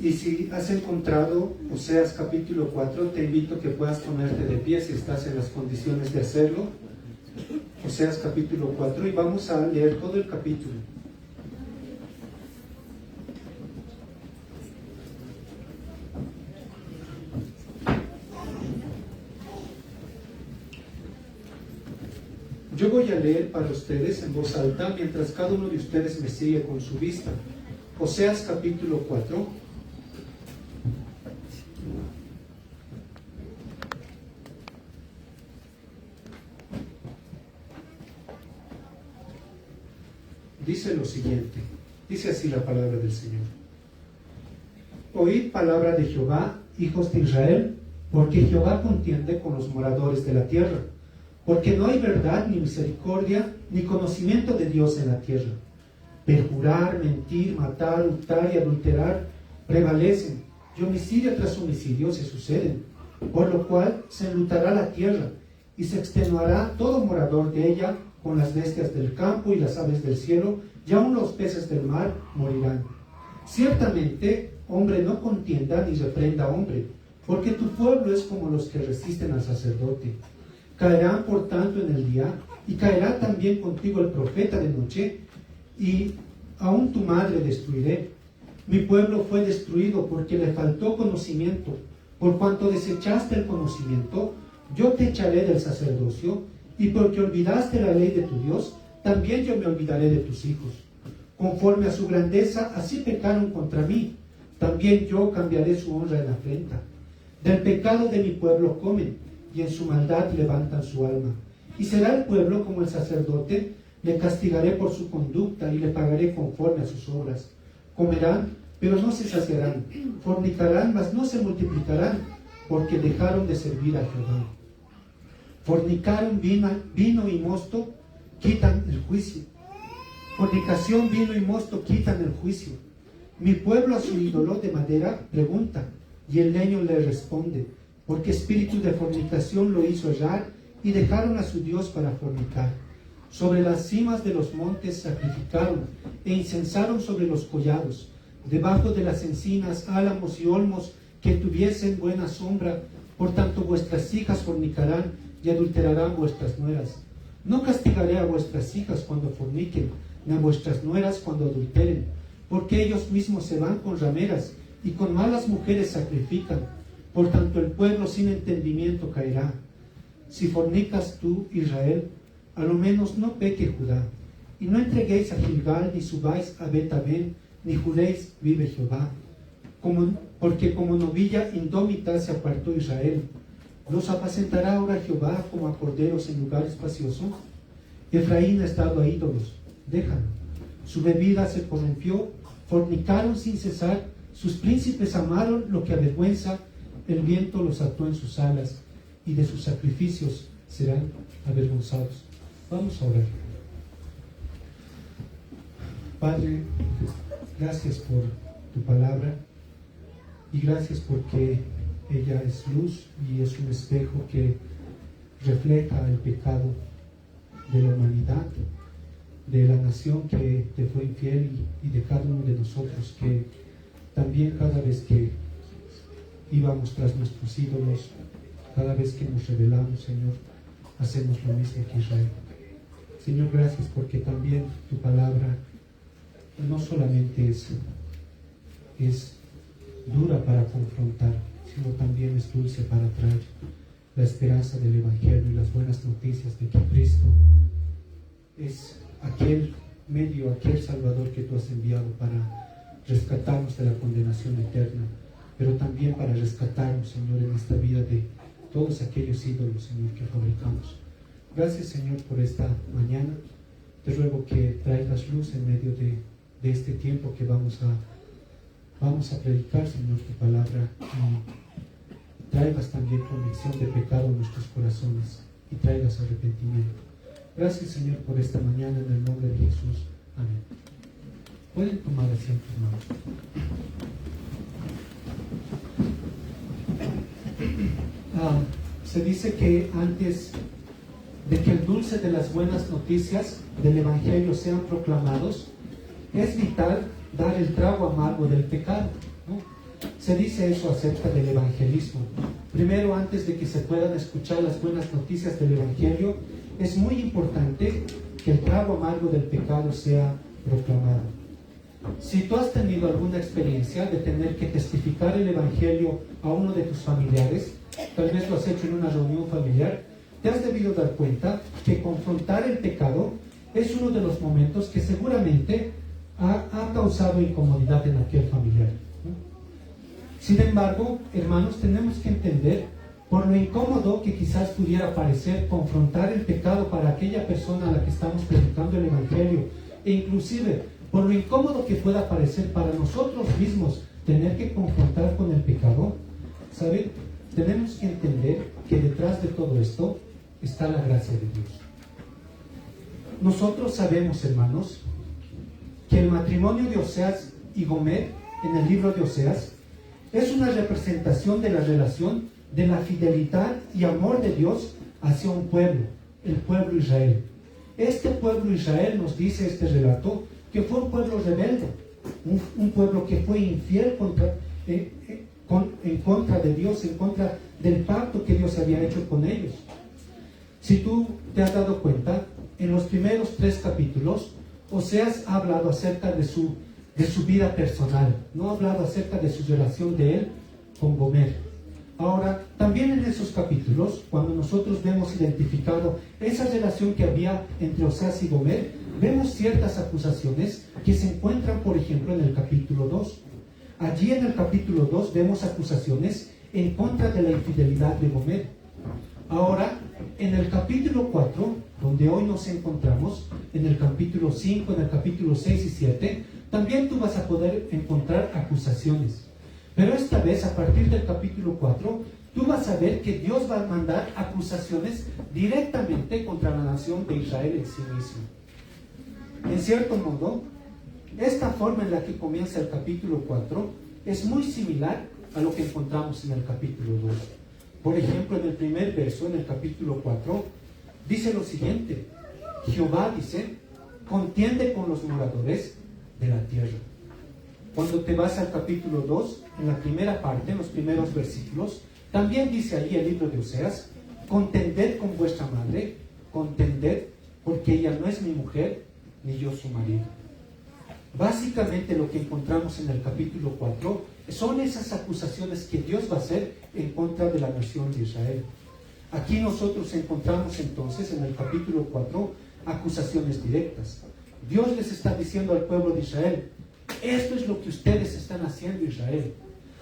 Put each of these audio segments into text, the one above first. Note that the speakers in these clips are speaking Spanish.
Y si has encontrado Oseas capítulo 4, te invito a que puedas ponerte de pie si estás en las condiciones de hacerlo. Oseas capítulo 4, y vamos a leer todo el capítulo. Yo voy a leer para ustedes en voz alta mientras cada uno de ustedes me sigue con su vista. Oseas capítulo 4. Dice lo siguiente, dice así la palabra del Señor. Oíd palabra de Jehová, hijos de Israel, porque Jehová contiende con los moradores de la tierra, porque no hay verdad, ni misericordia, ni conocimiento de Dios en la tierra. Perjurar, mentir, matar, hurtar y adulterar prevalecen, y homicidio tras homicidio se suceden, por lo cual se enlutará la tierra, y se extenuará todo morador de ella, con las bestias del campo y las aves del cielo, y aun los peces del mar morirán. Ciertamente, hombre no contienda ni reprenda a hombre, porque tu pueblo es como los que resisten al sacerdote. Caerán por tanto en el día, y caerá también contigo el profeta de noche, y aun tu madre destruiré. Mi pueblo fue destruido porque le faltó conocimiento. Por cuanto desechaste el conocimiento, yo te echaré del sacerdocio, y porque olvidaste la ley de tu Dios, también yo me olvidaré de tus hijos. Conforme a su grandeza, así pecaron contra mí. También yo cambiaré su honra en afrenta. Del pecado de mi pueblo comen, y en su maldad levantan su alma. Y será el pueblo como el sacerdote, le castigaré por su conducta, y le pagaré conforme a sus obras. Comerán, pero no se saciarán. Fornicarán, mas no se multiplicarán, porque dejaron de servir a Jehová. Fornicaron vino y mosto, quitan el juicio. Fornicación, vino y mosto quitan el juicio. Mi pueblo a su ídolo de madera pregunta, y el leño le responde, porque espíritu de fornicación lo hizo errar, y dejaron a su Dios para fornicar. Sobre las cimas de los montes sacrificaron, e incensaron sobre los collados, debajo de las encinas, álamos y olmos que tuviesen buena sombra. Por tanto vuestras hijas fornicarán, y adulterarán vuestras nueras. No castigaré a vuestras hijas cuando forniquen, ni a vuestras nueras cuando adulteren, porque ellos mismos se van con rameras, y con malas mujeres sacrifican. Por tanto el pueblo sin entendimiento caerá. Si fornicas tú, Israel, a lo menos no peque Judá, y no entreguéis a Gilgal, ni subáis a Bet-Aven, ni juréis, vive Jehová. Porque como novilla indómita se apartó Israel. ¿Los apacentará ahora Jehová como a corderos en lugar espacioso? Efraín ha estado a ídolos, déjalo. Su bebida se corrompió, fornicaron sin cesar, sus príncipes amaron lo que avergüenza, el viento los ató en sus alas, y de sus sacrificios serán avergonzados. Vamos a orar. Padre, gracias por tu palabra, y gracias porque ella es luz y es un espejo que refleja el pecado de la humanidad, de la nación que te fue infiel y de cada uno de nosotros que también cada vez que íbamos tras nuestros ídolos, cada vez que nos rebelamos, Señor, hacemos lo mismo que Israel. Señor, gracias porque también tu palabra no solamente es dura para confrontar, sino también es dulce para traer la esperanza del Evangelio y las buenas noticias de que Cristo es aquel medio, aquel Salvador que tú has enviado para rescatarnos de la condenación eterna, pero también para rescatarnos, Señor, en esta vida de todos aquellos ídolos, Señor, que fabricamos. Gracias, Señor, por esta mañana. Te ruego que traigas luz en medio de este tiempo que vamos a predicar, Señor, tu palabra, y traigas también convicción de pecado en nuestros corazones y traigas arrepentimiento. Gracias, Señor, por esta mañana, en el nombre de Jesús. Amén. Pueden tomar asiento, hermanos. Se dice que antes de que el dulce de las buenas noticias del Evangelio sean proclamados, es vital dar el trago amargo del pecado, ¿no? se dice eso acerca del evangelismo. Primero, antes de que se puedan escuchar las buenas noticias del evangelio, es muy importante que el trago amargo del pecado sea proclamado. Si tú has tenido alguna experiencia de tener que testificar el evangelio a uno de tus familiares, tal vez lo has hecho en una reunión familiar, te has debido dar cuenta que confrontar el pecado es uno de los momentos que seguramente ha causado incomodidad en aquel familiar. Sin embargo, hermanos, tenemos que entender, por lo incómodo que quizás pudiera parecer confrontar el pecado para aquella persona a la que estamos predicando el evangelio, e inclusive por lo incómodo que pueda parecer para nosotros mismos tener que confrontar con el pecado, ¿saben? Tenemos que entender que detrás de todo esto está la gracia de Dios. Nosotros sabemos, hermanos, que el matrimonio de Oseas y Gomer en el libro de Oseas es una representación de la relación de la fidelidad y amor de Dios hacia un pueblo, el pueblo Israel. Este pueblo Israel, nos dice este relato, que fue un pueblo rebelde, un pueblo que fue infiel en contra de Dios, en contra del pacto que Dios había hecho con ellos. Si tú te has dado cuenta, en los primeros 3 capítulos, Oseas ha hablado acerca de su vida personal, no ha hablado acerca de su relación de él con Gomer. Ahora, también en esos capítulos, cuando nosotros vemos identificado esa relación que había entre Oseas y Gomer, vemos ciertas acusaciones que se encuentran, por ejemplo, en el capítulo 2. Allí en el capítulo 2 vemos acusaciones en contra de la infidelidad de Gomer. Ahora, en el capítulo 4, donde hoy nos encontramos, en el capítulo 5, en el capítulo 6 y 7, también tú vas a poder encontrar acusaciones. Pero esta vez, a partir del capítulo 4, tú vas a ver que Dios va a mandar acusaciones directamente contra la nación de Israel en sí misma. En cierto modo, esta forma en la que comienza el capítulo 4 es muy similar a lo que encontramos en el capítulo 2. Por ejemplo, en el primer verso, en el capítulo 4, dice lo siguiente: Jehová dice, contiende con los moradores de la tierra. Cuando te vas al capítulo 2, en la primera parte, en los primeros versículos, también dice allí el libro de Oseas: contended con vuestra madre, contended, porque ella no es mi mujer, ni yo su marido. Básicamente lo que encontramos en el capítulo 4 son esas acusaciones que Dios va a hacer en contra de la nación de Israel. Aquí nosotros encontramos entonces en el capítulo 4 acusaciones directas. Dios les está diciendo al pueblo de Israel: esto es lo que ustedes están haciendo, Israel.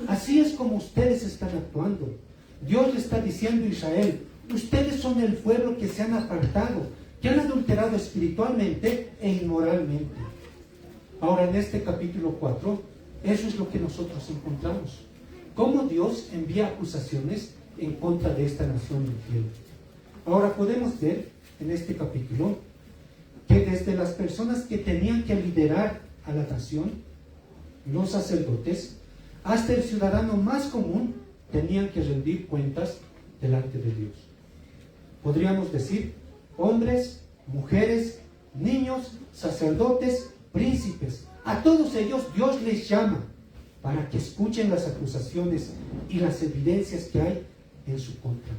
Así es como ustedes están actuando. Dios le está diciendo a Israel: ustedes son el pueblo que se han apartado, que han adulterado espiritualmente e inmoralmente. Ahora, en este capítulo 4, eso es lo que nosotros encontramos. Cómo Dios envía acusaciones en contra de esta nación infiel. Ahora podemos ver en este capítulo que desde las personas que tenían que liderar a la nación, los sacerdotes, hasta el ciudadano más común, tenían que rendir cuentas delante de Dios. Podríamos decir, hombres, mujeres, niños, sacerdotes, príncipes, a todos ellos Dios les llama para que escuchen las acusaciones y las evidencias que hay en su contra,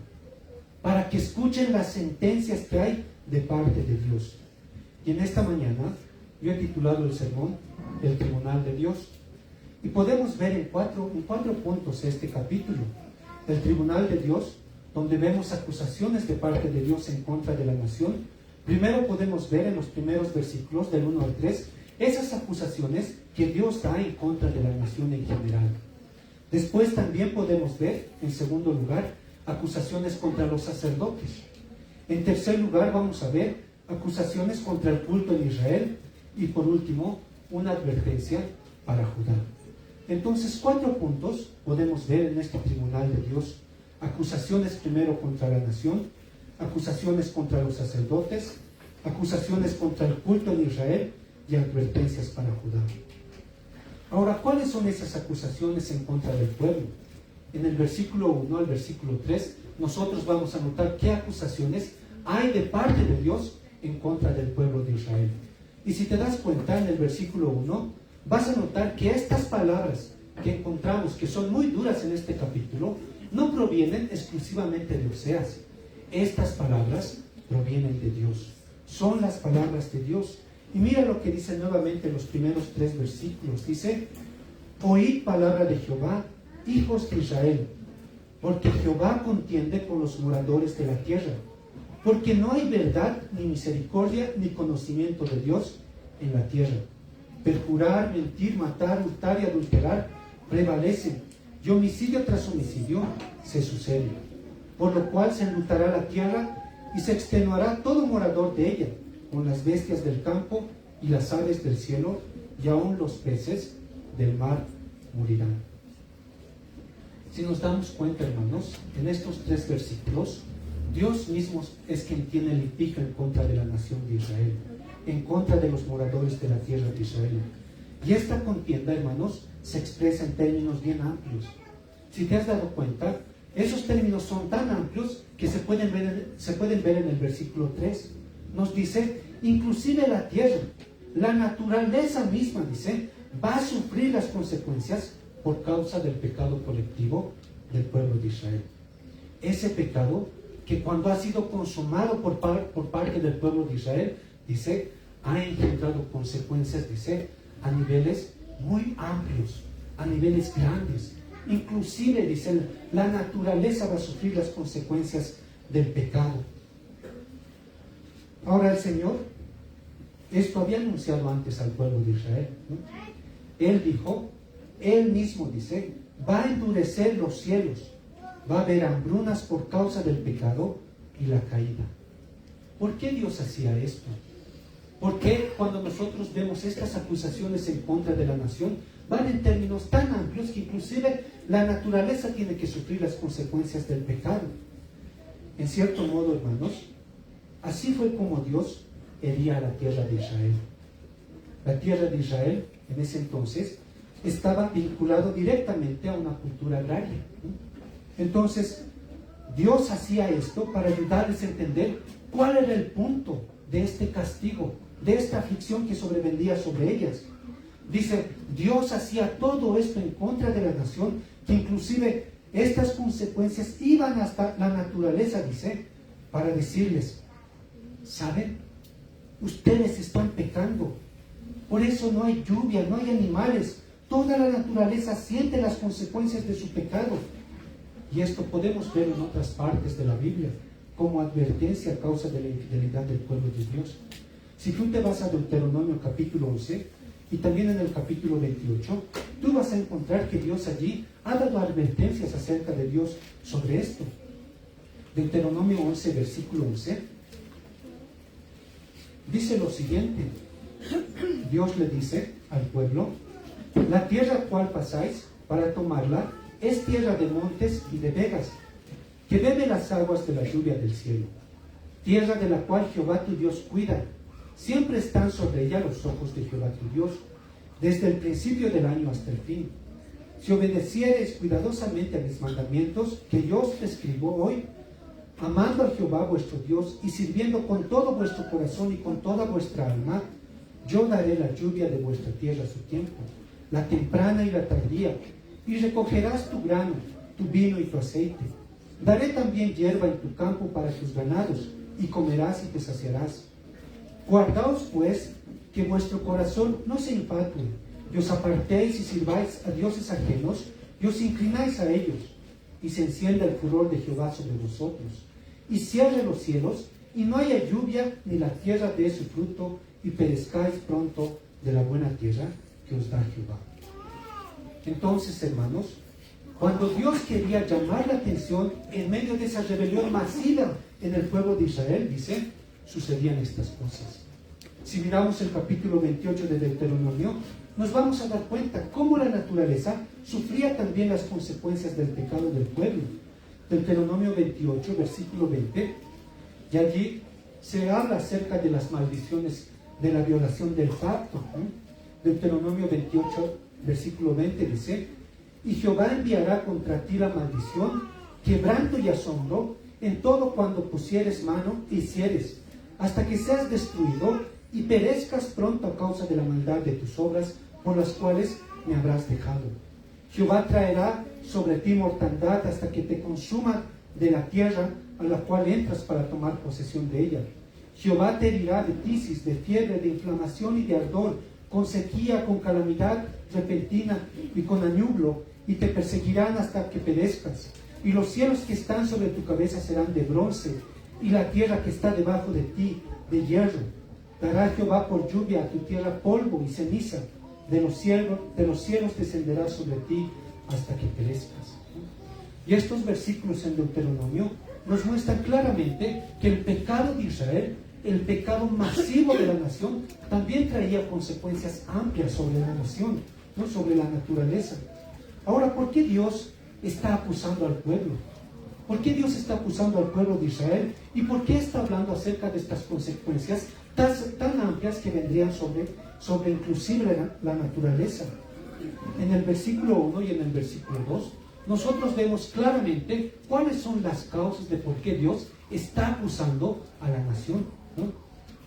para que escuchen las sentencias que hay de parte de Dios. Y en esta mañana yo he titulado el sermón El Tribunal de Dios, y podemos ver en cuatro puntos este capítulo. El Tribunal de Dios, donde vemos acusaciones de parte de Dios en contra de la nación. Primero podemos ver en los primeros versículos del 1 al 3 esas acusaciones que Dios da en contra de la nación en general. Después también podemos ver, en segundo lugar, acusaciones contra los sacerdotes. En tercer lugar vamos a ver acusaciones contra el culto en Israel. Y por último, una advertencia para Judá. Entonces, 4 puntos podemos ver en este tribunal de Dios. Acusaciones primero contra la nación, acusaciones contra los sacerdotes, acusaciones contra el culto en Israel y advertencias para Judá. Ahora, ¿cuáles son esas acusaciones en contra del pueblo? En el versículo 1 al versículo 3, nosotros vamos a notar qué acusaciones hay de parte de Dios en contra del pueblo de Israel. Y si te das cuenta, en el versículo 1, vas a notar que estas palabras que encontramos, que son muy duras en este capítulo, no provienen exclusivamente de Oseas. Estas palabras provienen de Dios. Son las palabras de Dios. Y mira lo que dice nuevamente en los primeros 3 versículos. Dice: oíd palabra de Jehová, hijos de Israel, porque Jehová contiende con los moradores de la tierra, porque no hay verdad, ni misericordia, ni conocimiento de Dios en la tierra. Perjurar, mentir, matar, hurtar y adulterar prevalecen, y homicidio tras homicidio se sucede. Por lo cual se enlutará la tierra y se extenuará todo morador de ella, con las bestias del campo y las aves del cielo, y aun los peces del mar morirán. Si nos damos cuenta, hermanos, en estos 3 versículos, Dios mismo es quien tiene litigio en contra de la nación de Israel, en contra de los moradores de la tierra de Israel. Y esta contienda, hermanos, se expresa en términos bien amplios. Si te has dado cuenta, esos términos son tan amplios que se pueden ver en el versículo 3. Nos dice, inclusive la tierra, la naturaleza misma, dice, va a sufrir las consecuencias por causa del pecado colectivo del pueblo de Israel. Ese pecado que cuando ha sido consumado por parte del pueblo de Israel, dice, ha engendrado consecuencias, dice, a niveles muy amplios, a niveles grandes. Inclusive, dice, la naturaleza va a sufrir las consecuencias del pecado. Ahora el Señor, esto había anunciado antes al pueblo de Israel, ¿no? Él dijo, Él mismo dice, va a endurecer los cielos, va a haber hambrunas por causa del pecado y la caída. ¿Por qué Dios hacía esto? ¿Por qué cuando nosotros vemos estas acusaciones en contra de la nación, van en términos tan amplios que inclusive la naturaleza tiene que sufrir las consecuencias del pecado? En cierto modo, hermanos, así fue como Dios hería a la tierra de Israel. La tierra de Israel, en ese entonces, estaba vinculado directamente a una cultura agraria, ¿no? Entonces, Dios hacía esto para ayudarles a entender cuál era el punto de este castigo, de esta aflicción que sobrevendría sobre ellas. Dice, Dios hacía todo esto en contra de la nación, que inclusive estas consecuencias iban hasta la naturaleza, dice, para decirles, ¿saben? Ustedes están pecando, por eso no hay lluvia, no hay animales, toda la naturaleza siente las consecuencias de su pecado. Y esto podemos ver en otras partes de la Biblia, como advertencia a causa de la infidelidad del pueblo de Dios. Si tú te vas a Deuteronomio capítulo 11, y también en el capítulo 28, tú vas a encontrar que Dios allí ha dado advertencias acerca de Dios sobre esto. Deuteronomio 11, versículo 11, dice lo siguiente. Dios le dice al pueblo, la tierra cual pasáis para tomarla es tierra de montes y de vegas, que bebe las aguas de la lluvia del cielo, tierra de la cual Jehová tu Dios cuida. Siempre están sobre ella los ojos de Jehová tu Dios, desde el principio del año hasta el fin. Si obedeciereis cuidadosamente a mis mandamientos, que yo os prescribo hoy, amando a Jehová vuestro Dios y sirviendo con todo vuestro corazón y con toda vuestra alma, yo daré la lluvia de vuestra tierra a su tiempo, la temprana y la tardía, y recogerás tu grano, tu vino y tu aceite. Daré también hierba en tu campo para tus ganados, y comerás y te saciarás. Guardaos pues que vuestro corazón no se infatue, y os apartéis y sirváis a dioses ajenos, y os inclináis a ellos, y se encienda el furor de Jehová sobre vosotros, y cierre los cielos, y no haya lluvia, ni la tierra dé su fruto, y perezcáis pronto de la buena tierra que os da Jehová. Entonces, hermanos, cuando Dios quería llamar la atención en medio de esa rebelión masiva en el pueblo de Israel, dice, sucedían estas cosas. Si miramos el capítulo 28 de Deuteronomio, nos vamos a dar cuenta cómo la naturaleza sufría también las consecuencias del pecado del pueblo. Deuteronomio 28, versículo 20, y allí se habla acerca de las maldiciones de la violación del pacto. Deuteronomio 28, versículo 20 dice, y Jehová enviará contra ti la maldición, quebranto y asombro, en todo cuando pusieres mano y hicieres, hasta que seas destruido y perezcas pronto a causa de la maldad de tus obras, por las cuales me habrás dejado. Jehová traerá sobre ti mortandad hasta que te consuma de la tierra a la cual entras para tomar posesión de ella. Jehová te herirá de tisis, de fiebre, de inflamación y de ardor, con sequía, con calamidad repentina y con añublo, y te perseguirán hasta que perezcas. Y los cielos que están sobre tu cabeza serán de bronce, y la tierra que está debajo de ti de hierro. Dará Jehová por lluvia a tu tierra polvo y ceniza. De los cielos descenderá sobre ti hasta que perezcas. Y estos versículos en Deuteronomio nos muestran claramente que el pecado de Israel, el pecado masivo de la nación, también traía consecuencias amplias sobre la nación, no sobre la naturaleza. Ahora, ¿por qué Dios está acusando al pueblo? ¿Por qué Dios está acusando al pueblo de Israel? ¿Y por qué está hablando acerca de estas consecuencias tan amplias que vendrían sobre inclusive la naturaleza? En el versículo 1 y en el versículo 2, nosotros vemos claramente cuáles son las causas de por qué Dios está acusando a la nación, ¿no?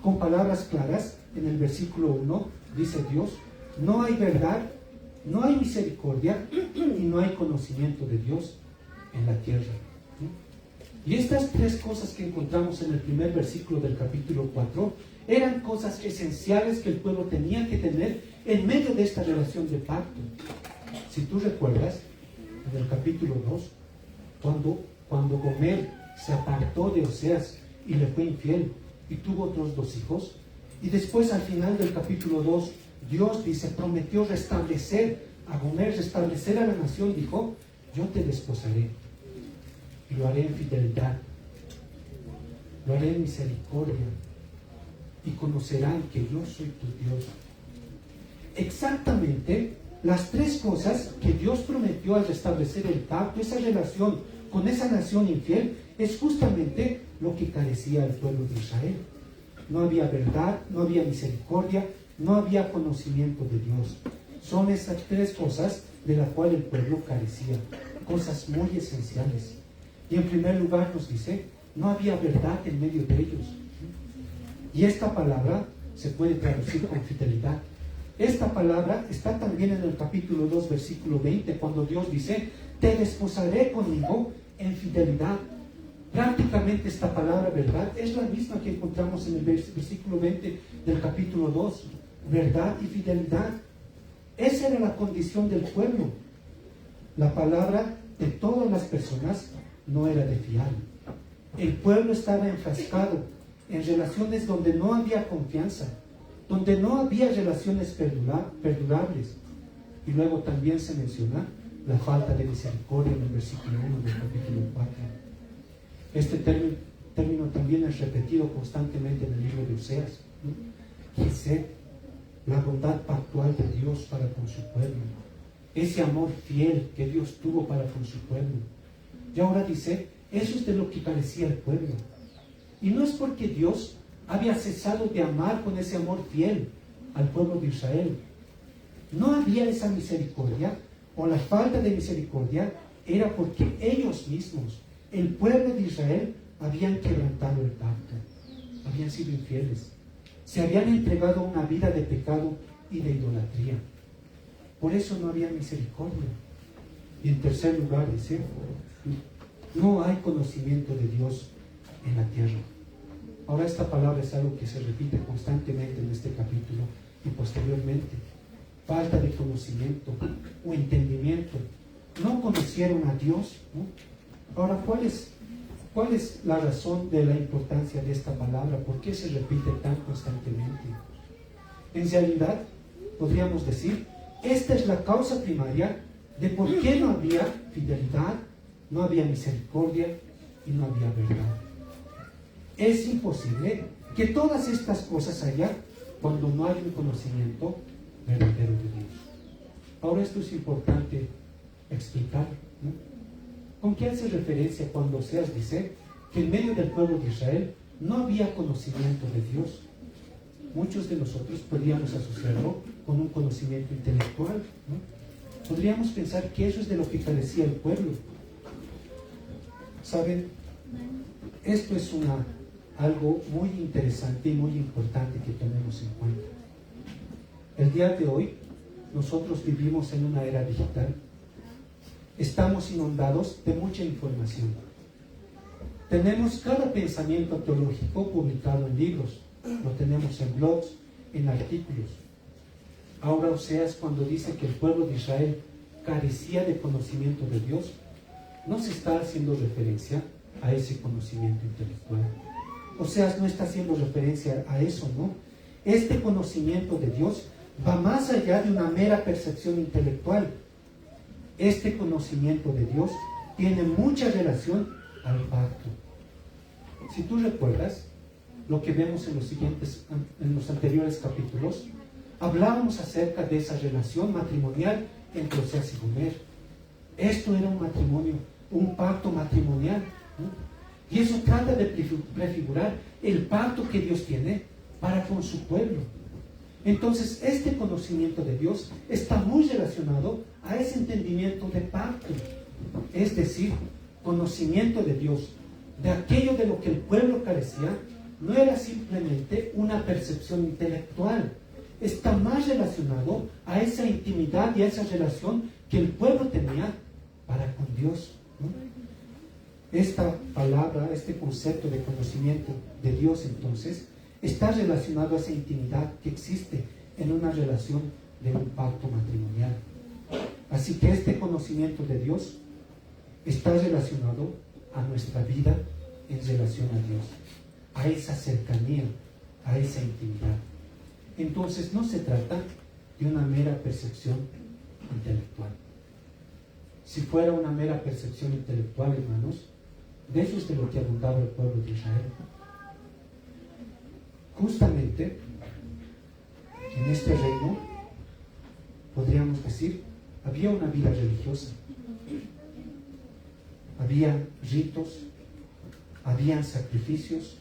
Con palabras claras, en el versículo 1 dice Dios: no hay verdad, no hay misericordia y no hay conocimiento de Dios en la tierra. Y estas tres cosas que encontramos en el primer versículo del capítulo 4 eran cosas esenciales que el pueblo tenía que tener en medio de esta relación de pacto. Si tú recuerdas, en el capítulo 2, cuando Gomer se apartó de Oseas y le fue infiel y tuvo otros 2 hijos, y después al final del capítulo 2, Dios prometió restablecer a Gomer, restablecer a la nación, dijo: yo te desposaré y lo haré en fidelidad, lo haré en misericordia, y conocerán que yo soy tu Dios. Exactamente las tres cosas que Dios prometió al restablecer el pacto, esa relación con esa nación infiel, es justamente lo que carecía el pueblo de Israel. No había verdad, no había misericordia, no había conocimiento de Dios. Son esas tres cosas de las cuales el pueblo carecía, cosas muy esenciales. Y en primer lugar nos dice: no había verdad en medio de ellos. Y esta palabra se puede traducir con fidelidad. Esta palabra está también en el capítulo 2, versículo 20, cuando Dios dice: te desposaré conmigo en fidelidad. Prácticamente esta palabra verdad es la misma que encontramos en el versículo 20 del capítulo 2. Verdad y fidelidad. Esa era la condición del pueblo. La palabra de todas las personas no era de fiar. El pueblo estaba enfrascado en relaciones donde no había confianza, donde no había relaciones perdurables. Y luego también se menciona la falta de misericordia en el versículo 1 del capítulo 4. Este término también es repetido constantemente en el libro de Oseas, ¿no? Gesed, la bondad pactual de Dios para con su pueblo, ese amor fiel que Dios tuvo para con su pueblo. Y ahora dice: eso es de lo que carecía el pueblo. Y no es porque Dios había cesado de amar con ese amor fiel al pueblo de Israel. No había esa misericordia, o la falta de misericordia era porque ellos mismos, el pueblo de Israel, habían quebrantado el pacto, habían sido infieles, se habían entregado a una vida de pecado y de idolatría. Por eso no había misericordia. Y en tercer lugar dice: no hay conocimiento de Dios en la tierra. Ahora, esta palabra es algo que se repite constantemente en este capítulo y posteriormente. Falta de conocimiento o entendimiento. No conocieron a Dios, ¿no? Ahora, ¿cuál es la razón de la importancia de esta palabra? ¿Por qué se repite tan constantemente? En realidad, podríamos decir, esta es la causa primaria de por qué no había fidelidad, no había misericordia y no había verdad. Es imposible que todas estas cosas haya cuando no hay un conocimiento verdadero de Dios. Ahora, esto es importante explicar, ¿no? ¿Con qué hace referencia cuando Oseas dice que en medio del pueblo de Israel no había conocimiento de Dios? Muchos de nosotros podríamos asociarlo con un conocimiento intelectual, ¿no? Podríamos pensar que eso es de lo que carecía el pueblo. ¿Saben? Esto es algo muy interesante y muy importante que tenemos en cuenta. El día de hoy, nosotros vivimos en una era digital estamos inundados de mucha información. Tenemos cada pensamiento teológico publicado en libros, lo tenemos en blogs, en artículos. Ahora Oseas, cuando dice que el pueblo de Israel carecía de conocimiento de Dios, no se está haciendo referencia a ese conocimiento intelectual. Oseas no está haciendo referencia a eso, ¿no? Este conocimiento de Dios va más allá de una mera percepción intelectual. Este conocimiento de Dios tiene mucha relación al pacto. Si tú recuerdas lo que vemos en los anteriores capítulos, hablábamos acerca de esa relación matrimonial entre Oseas y Gomer. Esto era un matrimonio, un pacto matrimonial, ¿no? Y eso trata de prefigurar el pacto que Dios tiene para con su pueblo. Entonces, este conocimiento de Dios está muy relacionado a ese entendimiento de pacto. Es decir, conocimiento de Dios, de aquello de lo que el pueblo carecía, no era simplemente una percepción intelectual. Está más relacionado a esa intimidad y a esa relación que el pueblo tenía para con Dios, ¿no? Esta palabra, este concepto de conocimiento de Dios, entonces, está relacionado a esa intimidad que existe en una relación de un pacto matrimonial. Así que este conocimiento de Dios está relacionado a nuestra vida en relación a Dios, a esa cercanía, a esa intimidad. Entonces no se trata de una mera percepción intelectual. Si fuera una mera percepción intelectual, hermanos, de eso es de lo que abundaba el pueblo de Israel. Justamente en este reino, podríamos decir, había una vida religiosa. Había ritos, habían sacrificios,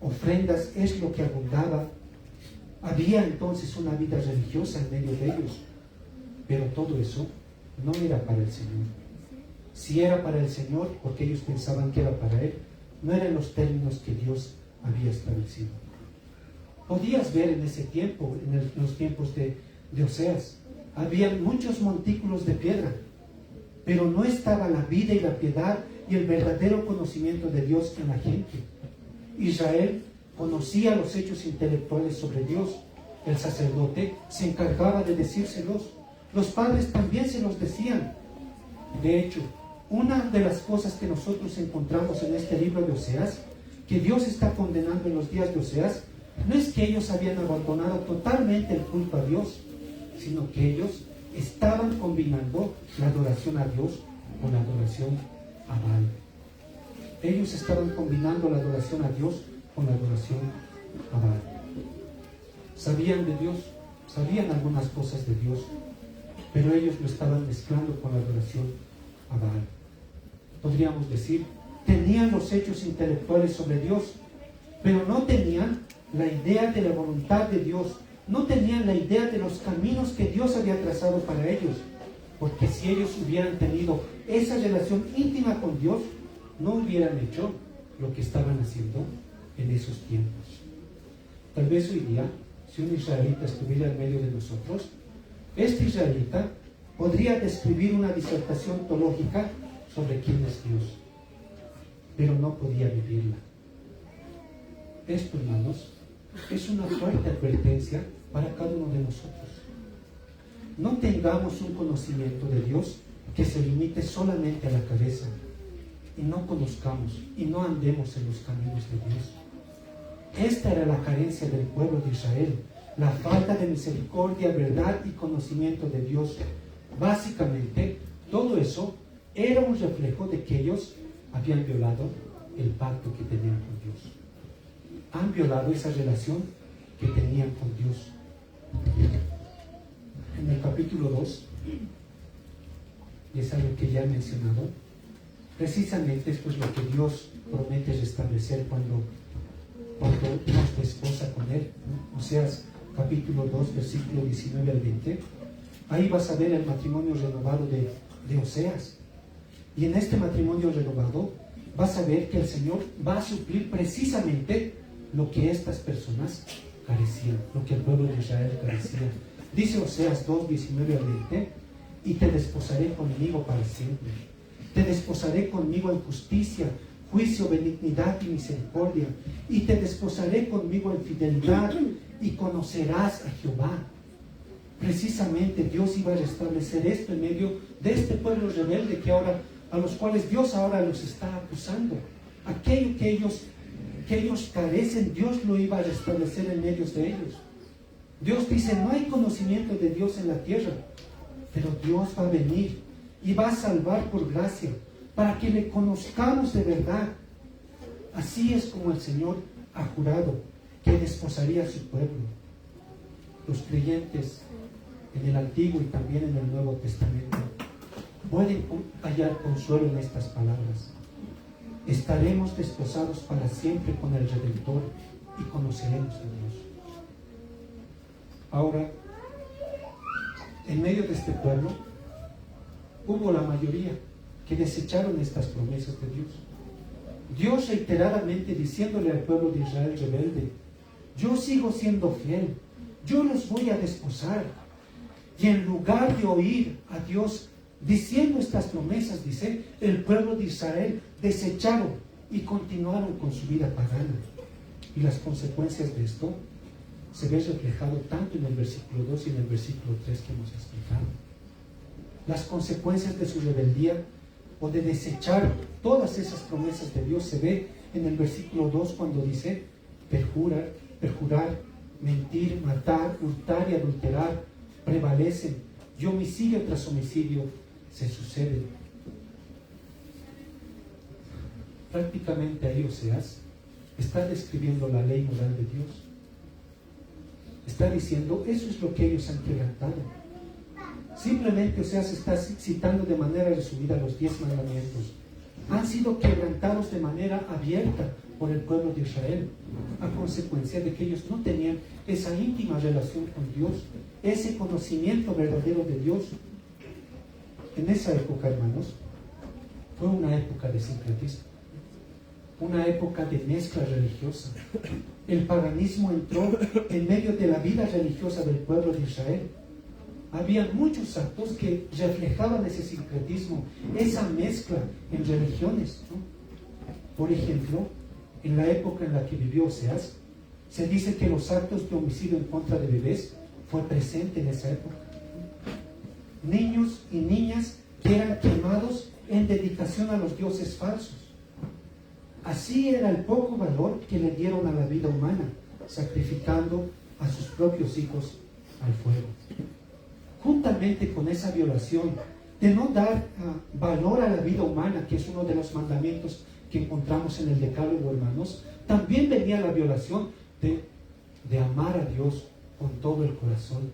ofrendas, es lo que abundaba. Había entonces una vida religiosa en medio de ellos, pero todo eso no era para el Señor. Si era para el Señor, porque ellos pensaban que era para Él, no eran los términos que Dios había establecido. Podías ver en ese tiempo, en los tiempos de Oseas, había muchos montículos de piedra, pero no estaba la vida y la piedad y el verdadero conocimiento de Dios en la gente. Israel conocía los hechos intelectuales sobre Dios. El sacerdote se encargaba de decírselos. Los padres también se los decían. De hecho, una de las cosas que nosotros encontramos en este libro de Oseas, que Dios está condenando en los días de Oseas, no es que ellos habían abandonado totalmente el culto a Dios, sino que ellos estaban combinando la adoración a Dios con la adoración a Baal. Ellos estaban combinando la adoración a Dios con la adoración a Baal. Sabían de Dios, sabían algunas cosas de Dios, pero ellos lo estaban mezclando con la adoración a Baal. Podríamos decir, tenían los hechos intelectuales sobre Dios, pero no tenían la idea de la voluntad de Dios, no tenían la idea de los caminos que Dios había trazado para ellos, porque si ellos hubieran tenido esa relación íntima con Dios, no hubieran hecho lo que estaban haciendo en esos tiempos. Tal vez hoy día, si un israelita estuviera en medio de nosotros, este israelita podría describir una disertación teológica sobre quién es Dios, pero no podía vivirla. Esto, hermanos, es una fuerte advertencia para cada uno de nosotros. No tengamos un conocimiento de Dios que se limite solamente a la cabeza, y no conozcamos y no andemos en los caminos de Dios. Esta era la carencia del pueblo de Israel, la falta de misericordia, verdad y conocimiento de Dios. Básicamente, todo eso era un reflejo de que ellos habían violado el pacto que tenían con Dios. Han violado esa relación que tenían con Dios. En el capítulo 2, y es algo que ya he mencionado, precisamente esto es lo que Dios promete restablecer cuando nos desposa con Él, ¿no? Oseas capítulo 2, versículo 19 al 20. Ahí vas a ver el matrimonio renovado de Oseas. Y en este matrimonio renovado vas a ver que el Señor va a suplir precisamente lo que estas personas carecían, lo que el pueblo de Israel carecía. Dice Oseas 2, 19 al 20: y te desposaré conmigo para siempre. Te desposaré conmigo en justicia, juicio, benignidad y misericordia, y te desposaré conmigo en fidelidad, y conocerás a Jehová. Precisamente Dios iba a restablecer esto en medio de este pueblo rebelde a los cuales Dios ahora los está acusando. Aquello que ellos carecen, Dios lo iba a restablecer en medio de ellos. Dios dice, no hay conocimiento de Dios en la tierra, pero Dios va a venir y va a salvar por gracia, para que le conozcamos de verdad. Así es como el Señor ha jurado que desposaría a su pueblo. Los creyentes en el Antiguo y también en el Nuevo Testamento pueden hallar consuelo en estas palabras. Estaremos desposados para siempre con el Redentor y conoceremos a Dios. Ahora, en medio de este pueblo, hubo la mayoría que desecharon estas promesas de Dios. Dios reiteradamente diciéndole al pueblo de Israel rebelde, yo sigo siendo fiel, yo los voy a desposar. Y en lugar de oír a Dios diciendo estas promesas, dice, el pueblo de Israel desecharon y continuaron con su vida pagana. Y las consecuencias de esto se ve reflejado tanto en el versículo 2 y en el versículo 3 que hemos explicado. Las consecuencias de su rebeldía o de desechar todas esas promesas de Dios se ve en el versículo 2 cuando dice perjurar, mentir, matar, hurtar y adulterar prevalecen, y homicidio tras homicidio se sucede. Prácticamente ahí Oseas está describiendo la ley moral de Dios. Está diciendo, eso es lo que ellos han quebrantado. Simplemente Oseas está citando de manera resumida los 10 mandamientos. Han sido quebrantados de manera abierta por el pueblo de Israel, a consecuencia de que ellos no tenían esa íntima relación con Dios, ese conocimiento verdadero de Dios. En esa época, hermanos, fue una época de sincretismo, una época de mezcla religiosa. El paganismo entró en medio de la vida religiosa del pueblo de Israel. Había muchos actos que reflejaban ese sincretismo, esa mezcla en religiones, ¿no? Por ejemplo, en la época en la que vivió Oseas, se dice que los actos de homicidio en contra de bebés fue presente en esa época. Niños y niñas que eran quemados en dedicación a los dioses falsos. Así era el poco valor que le dieron a la vida humana, sacrificando a sus propios hijos al fuego. Juntamente con esa violación de no dar valor a la vida humana, que es uno de los mandamientos que encontramos en el Decálogo, hermanos, también venía la violación de amar a Dios con todo el corazón.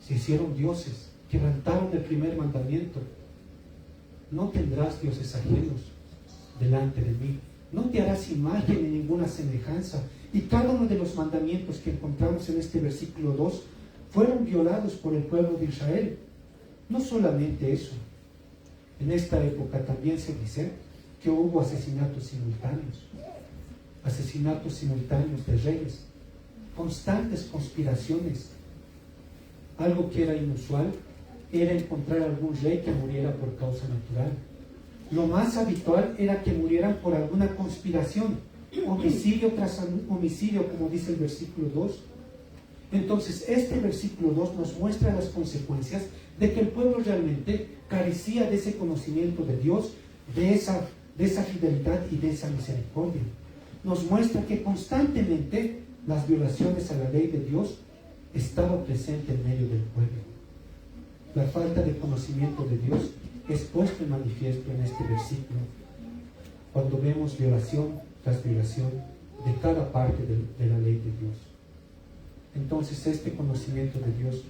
Se hicieron dioses, quebrantaron el primer mandamiento. No tendrás dioses ajenos delante de mí. No te harás imagen ni ninguna semejanza. Y cada uno de los mandamientos que encontramos en este versículo 2 fueron violados por el pueblo de Israel. No solamente eso. En esta época también se dice que hubo asesinatos simultáneos de reyes, constantes conspiraciones. Algo que era inusual era encontrar algún rey que muriera por causa natural. Lo más habitual era que murieran por alguna conspiración, homicidio tras homicidio, como dice el versículo 2. Entonces, este versículo 2 nos muestra las consecuencias de que el pueblo realmente carecía de ese conocimiento de Dios, de esa fidelidad y de esa misericordia. Nos muestra que constantemente las violaciones a la ley de Dios estaban presentes en medio del pueblo. La falta de conocimiento de Dios es puesto en manifiesto en este versículo, cuando vemos violación tras violación de cada parte de la ley de Dios. Entonces este conocimiento de Dios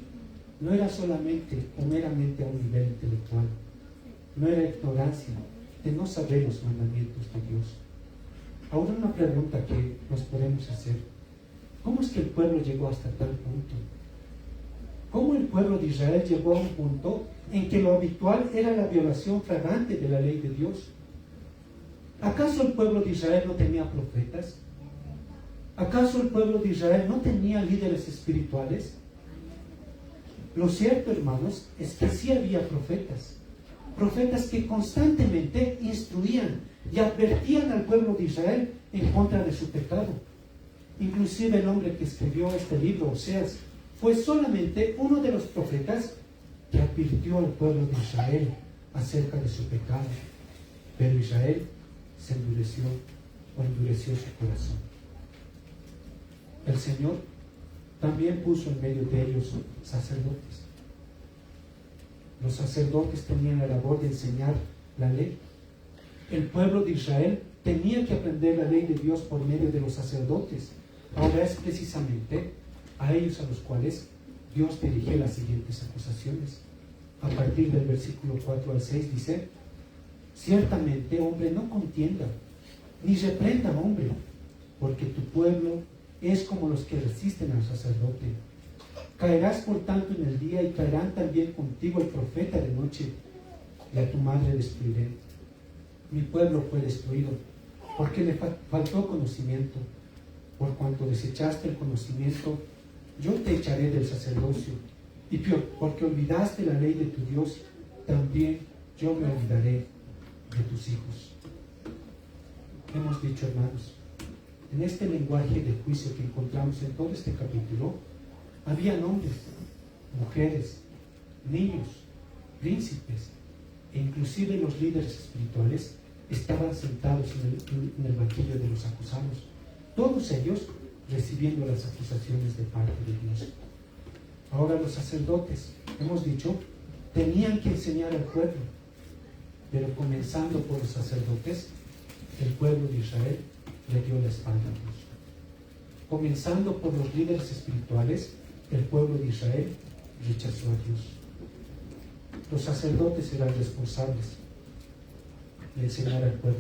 no era solamente o meramente a un nivel intelectual, no era ignorancia de no saber los mandamientos de Dios. Ahora una pregunta que nos podemos hacer: ¿cómo es que el pueblo llegó hasta tal punto? ¿Cómo el pueblo de Israel llegó a un punto en que lo habitual era la violación flagrante de la ley de Dios? ¿Acaso el pueblo de Israel no tenía profetas? ¿Acaso el pueblo de Israel no tenía líderes espirituales? Lo cierto, hermanos, es que sí había profetas que constantemente instruían y advertían al pueblo de Israel en contra de su pecado. Inclusive el hombre que escribió este libro, Oseas, fue solamente uno de los profetas que advirtió al pueblo de Israel acerca de su pecado. Pero Israel se endureció su corazón. El Señor también puso en medio de ellos sacerdotes. Los sacerdotes tenían la labor de enseñar la ley. El pueblo de Israel tenía que aprender la ley de Dios por medio de los sacerdotes. Ahora es precisamente a ellos a los cuales Dios dirigió las siguientes acusaciones. A partir del versículo 4 al 6 dice: ciertamente, hombre, no contienda, ni reprenda, hombre, porque tu pueblo es como los que resisten al sacerdote. Caerás por tanto en el día, y caerán también contigo el profeta de noche, y a tu madre destruiré. Mi pueblo fue destruido, porque le faltó conocimiento. Por cuanto desechaste el conocimiento, yo te echaré del sacerdocio, y porque olvidaste la ley de tu Dios, también yo me olvidaré de tus hijos. Hemos dicho, hermanos, en este lenguaje de juicio que encontramos en todo este capítulo, habían hombres, mujeres, niños, príncipes, e inclusive los líderes espirituales estaban sentados en el banquillo de los acusados, todos ellos recibiendo las acusaciones de parte de Dios. Ahora los sacerdotes, hemos dicho, tenían que enseñar al pueblo, pero comenzando por los sacerdotes, el pueblo de Israel le dio la espalda a Dios. Comenzando por los líderes espirituales, el pueblo de Israel rechazó a Dios. Los sacerdotes eran responsables de enseñar al pueblo,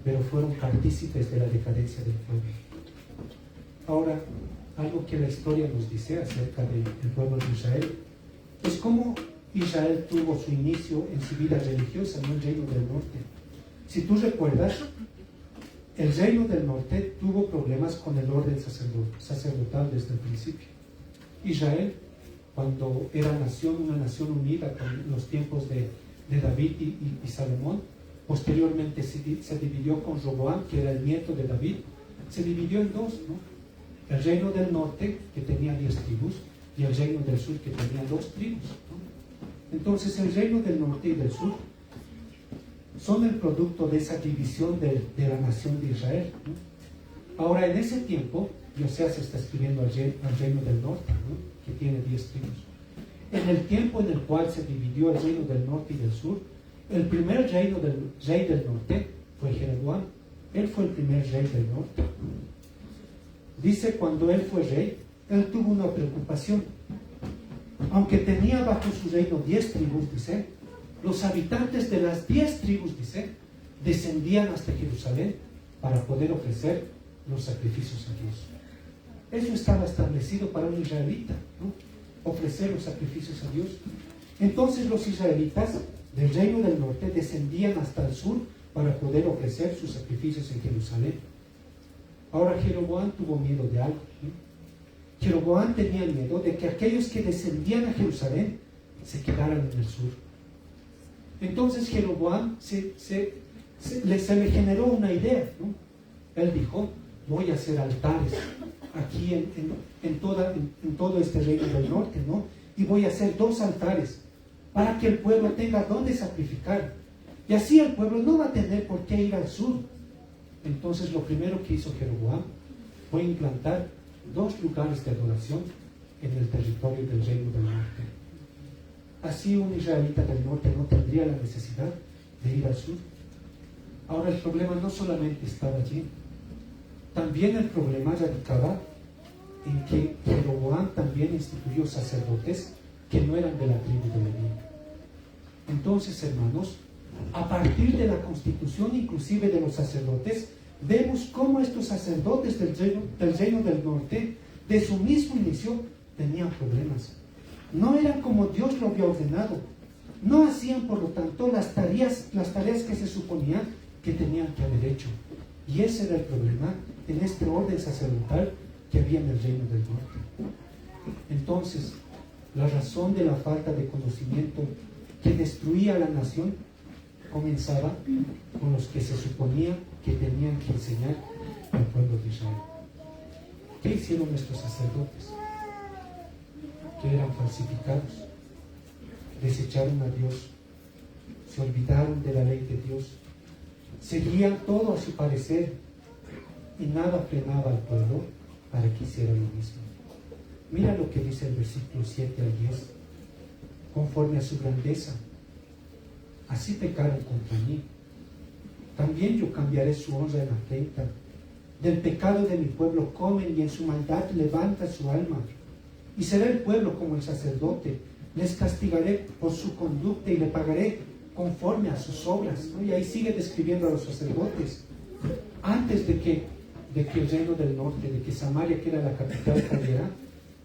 pero fueron partícipes de la decadencia del pueblo. Ahora, algo que la historia nos dice acerca del pueblo de Israel es cómo Israel tuvo su inicio en su vida religiosa en el reino del norte. Si tú recuerdas, el reino del norte tuvo problemas con el orden sacerdotal desde el principio. Israel, cuando era una nación unida con los tiempos de David y Salomón, posteriormente se dividió con Roboam, que era el nieto de David. Se dividió en dos, ¿no? El reino del norte, que tenía 10 tribus, y el reino del sur, que tenía 2 tribus, ¿no? Entonces el reino del norte y del sur son el producto de esa división de la nación de Israel, ¿no? Ahora, en ese tiempo, Oseas está escribiendo al reino del norte, ¿no? Que tiene 10 tribus. En el tiempo en el cual se dividió el reino del norte y del sur, el primer rey del norte fue Jeroboam. Él fue el primer rey del norte. Dice, cuando él fue rey, él tuvo una preocupación. Aunque tenía bajo su reino 10 tribus, dice, los habitantes de las 10 tribus, dice, descendían hasta Jerusalén para poder ofrecer los sacrificios a Dios. Eso estaba establecido para un israelita, ¿no? Ofrecer los sacrificios a Dios. Entonces los israelitas del reino del norte descendían hasta el sur para poder ofrecer sus sacrificios en Jerusalén. Ahora Jeroboam tuvo miedo de algo, ¿no? Jeroboam tenía miedo de que aquellos que descendían a Jerusalén se quedaran en el sur. Entonces Jeroboam se le generó una idea, ¿no? Él dijo, voy a hacer altares aquí en todo este reino del norte, ¿no? Y voy a hacer 2 altares para que el pueblo tenga dónde sacrificar. Y así el pueblo no va a tener por qué ir al sur. Entonces lo primero que hizo Jeroboam fue implantar 2 lugares de adoración en el territorio del reino del norte. Así un israelita del norte no tendría la necesidad de ir al sur. Ahora el problema no solamente estaba allí, también el problema radicaba en que Jeroboam también instituyó sacerdotes que no eran de la tribu de Leví. Entonces, hermanos, a partir de la constitución inclusive de los sacerdotes, vemos cómo estos sacerdotes del reino del norte, de su mismo inicio, tenían problemas. No eran como Dios lo había ordenado. No hacían, por lo tanto, las tareas que se suponía que tenían que haber hecho. Y ese era el problema en este orden sacerdotal que había en el reino del norte. Entonces, La razón de la falta de conocimiento que destruía a la nación comenzaba con los que se suponía que tenían que enseñar al pueblo de Israel. ¿Qué hicieron estos sacerdotes? Que eran falsificados, desecharon a Dios, se olvidaron de la ley de Dios, seguían todo a su parecer y nada frenaba al pueblo para que hiciera lo mismo. Mira lo que dice el versículo 7 al 10. Conforme a su grandeza, así pecaron contra mí. También yo cambiaré su honra en afrenta. Del pecado de mi pueblo comen y en su maldad levanta su alma. Y será el pueblo como el sacerdote. Les castigaré por su conducta y le pagaré conforme a sus obras. ¿No? Y ahí sigue describiendo a los sacerdotes. Antes de que el reino del norte, de que Samaria, que era la capital, cayera,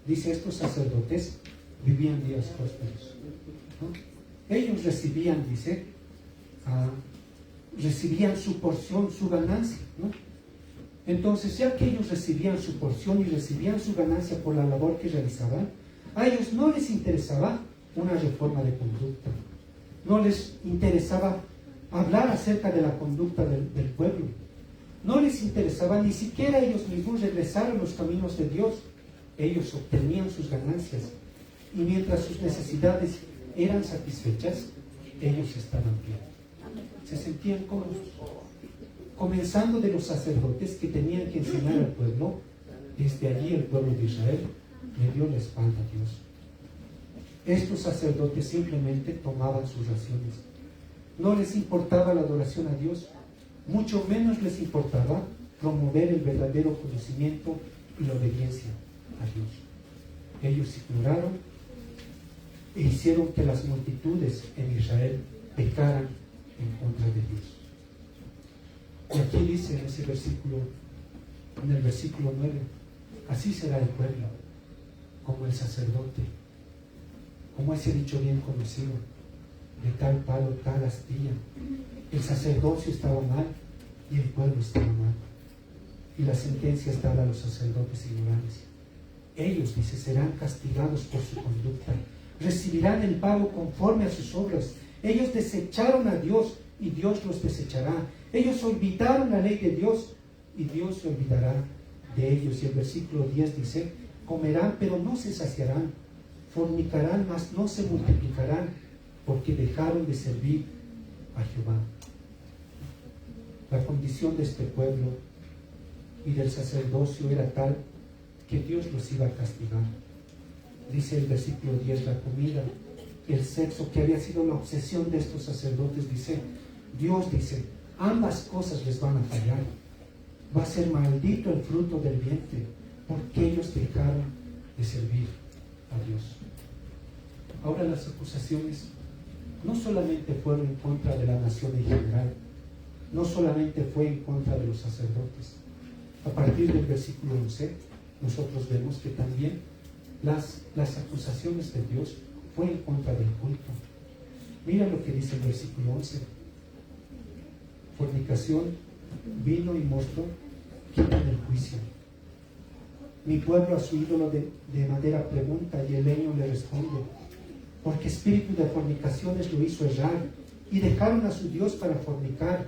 dice, estos sacerdotes vivían días prósperos, ¿no? Ellos recibían, dice, recibían su porción, su ganancia, ¿no? Entonces, ya que ellos recibían su porción y recibían su ganancia por la labor que realizaban, a ellos no les interesaba una reforma de conducta, no les interesaba hablar acerca de la conducta del pueblo, no les interesaba ni siquiera ellos mismos regresar a los caminos de Dios. Ellos obtenían sus ganancias y mientras sus necesidades eran satisfechas, ellos estaban bien. Se sentían cómodos. Comenzando de los sacerdotes que tenían que enseñar al pueblo, desde allí el pueblo de Israel le dio la espalda a Dios. Estos sacerdotes simplemente tomaban sus raciones. No les importaba la adoración a Dios, mucho menos les importaba promover el verdadero conocimiento y la obediencia a Dios. Ellos ignoraron e hicieron que las multitudes en Israel pecaran en contra de Dios. Y aquí dice en ese versículo, en el versículo 9, así será el pueblo, como el sacerdote, como ese dicho bien conocido, de tal palo, tal astilla. El sacerdocio estaba mal y el pueblo estaba mal. Y la sentencia estaba a los sacerdotes ignorantes. Ellos, dice, serán castigados por su conducta, recibirán el pago conforme a sus obras. Ellos desecharon a Dios y Dios los desechará. Ellos olvidaron la ley de Dios y Dios se olvidará de ellos. Y el versículo 10 dice, comerán pero no se saciarán, fornicarán mas no se multiplicarán, porque dejaron de servir a Jehová. La condición de este pueblo y del sacerdocio era tal que Dios los iba a castigar. Dice el versículo 10, la comida, el sexo, que había sido la obsesión de estos sacerdotes, dice, Dios dice, ambas cosas les van a fallar. Va a ser maldito el fruto del vientre, porque ellos dejaron de servir a Dios. Ahora las acusaciones no solamente fueron en contra de la nación en general, no solamente fue en contra de los sacerdotes. A partir del versículo 11, nosotros vemos que también las acusaciones de Dios fue en contra del culto. Mira lo que dice el versículo 11. Fornicación, vino y mosto quitan el juicio. Mi pueblo a su ídolo de madera pregunta y el leño le responde, porque espíritu de fornicaciones lo hizo errar y dejaron a su Dios para fornicar.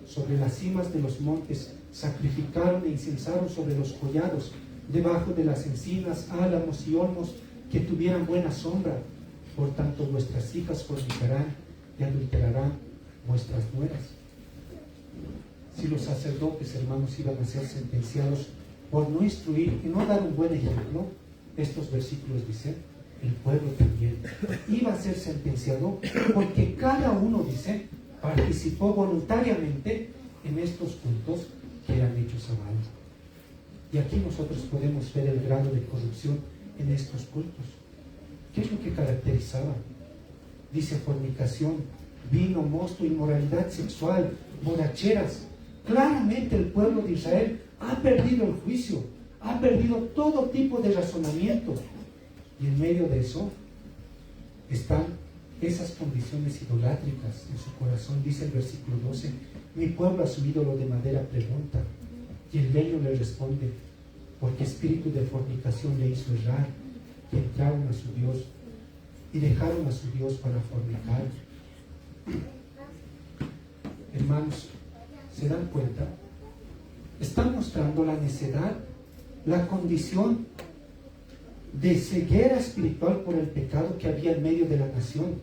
Sobre las cimas de los montes sacrificaron e incensaron sobre los collados, debajo de las encinas, álamos y olmos que tuvieran buena sombra. Por tanto vuestras hijas fornicarán y adulterarán vuestras nueras. Si los sacerdotes, hermanos, iban a ser sentenciados por no instruir y no dar un buen ejemplo, estos versículos dicen, el pueblo también iba a ser sentenciado porque cada uno, dice, participó voluntariamente en estos cultos que eran hechos a Baal. Y aquí nosotros podemos ver el grado de corrupción en estos cultos. ¿Qué es lo que caracterizaba? Dice fornicación, vino, mosto, inmoralidad sexual, borracheras. Claramente el pueblo de Israel ha perdido el juicio, ha perdido todo tipo de razonamiento. Y en medio de eso están esas condiciones idolátricas en su corazón. Dice el versículo 12, mi pueblo a su ídolo de madera pregunta, y el leño le responde, porque espíritu de fornicación le hizo errar, que entraron a su Dios y dejaron a su Dios para fornicar. Hermanos, ¿se dan cuenta? Están mostrando la necedad, la condición de ceguera espiritual por el pecado que había en medio de la nación,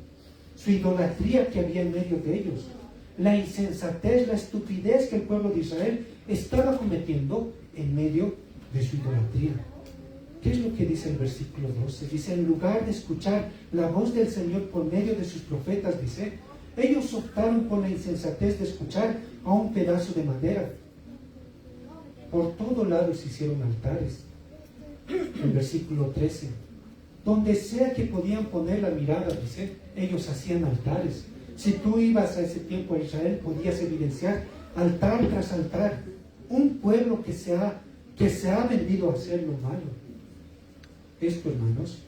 su idolatría que había en medio de ellos, la insensatez, la estupidez que el pueblo de Israel estaba cometiendo en medio de su idolatría. ¿Qué es lo que dice el versículo 12? Dice, en lugar de escuchar la voz del Señor por medio de sus profetas, dice, ellos optaron por la insensatez de escuchar a un pedazo de madera. Por todo lado se hicieron altares. El versículo 13, donde sea que podían poner la mirada, dice, ellos hacían altares. Si tú ibas a ese tiempo a Israel, podías evidenciar altar tras altar. Un pueblo que se ha vendido a hacer lo malo. Esto, hermanos,